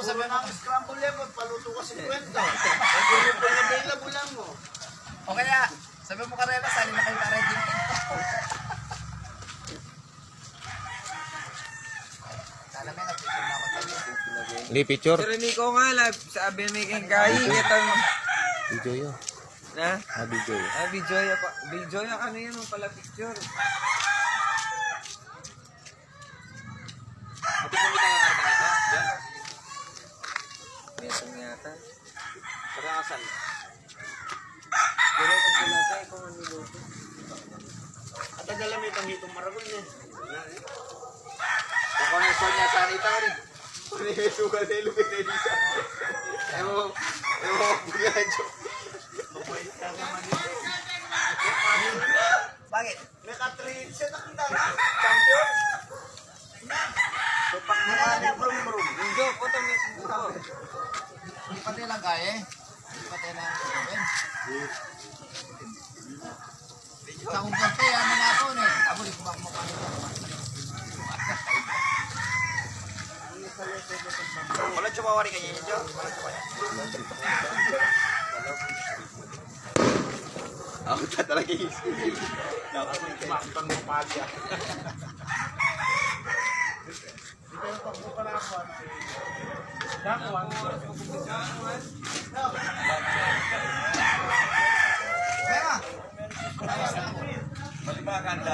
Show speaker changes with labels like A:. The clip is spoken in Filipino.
A: sabi mo ng scramble lemon, paluto ka 50. Pag available lang mo.
B: O kaya, sabi mo Karela, sali na kayo ka-ready. Kala may nag-picture na ako tayo.
C: Hindi, picture.
D: Pero Nico nga, sabi may kengkahi. Ito mo.
C: Video yun.
D: Na?
C: Video yun.
D: Bijoya pa. Bijoya ka na yun pala picture.
B: Ito kung kita nga karga nito. Diyan.
D: Ito nga yata.
B: Para kasal.
D: Pero kung pala tayo, kung ano niluto.
A: At nagalamit ang hitong maragol niya.
B: Kung ano yung niya sa anita ko rin.
A: Sugal na ilumit na isa.
B: Ewan mo, bugadyo. Bakit?
A: Naka-3 set ang dami. Champion. So, pang mga brum-brum.
D: Yung joke, ito mismo ko.
B: Hindi pa tayo lang kaya eh. Hindi pa tayo lang gawin. Sa kung kante, ano na ako eh. Ako rin kumakmukha nito.
A: Wala siya mawari kanya niyo.
B: Ako talaga yung
A: Dapat may kumakpan mo pagya.
B: Kaya nga.
A: Balik mga kanda.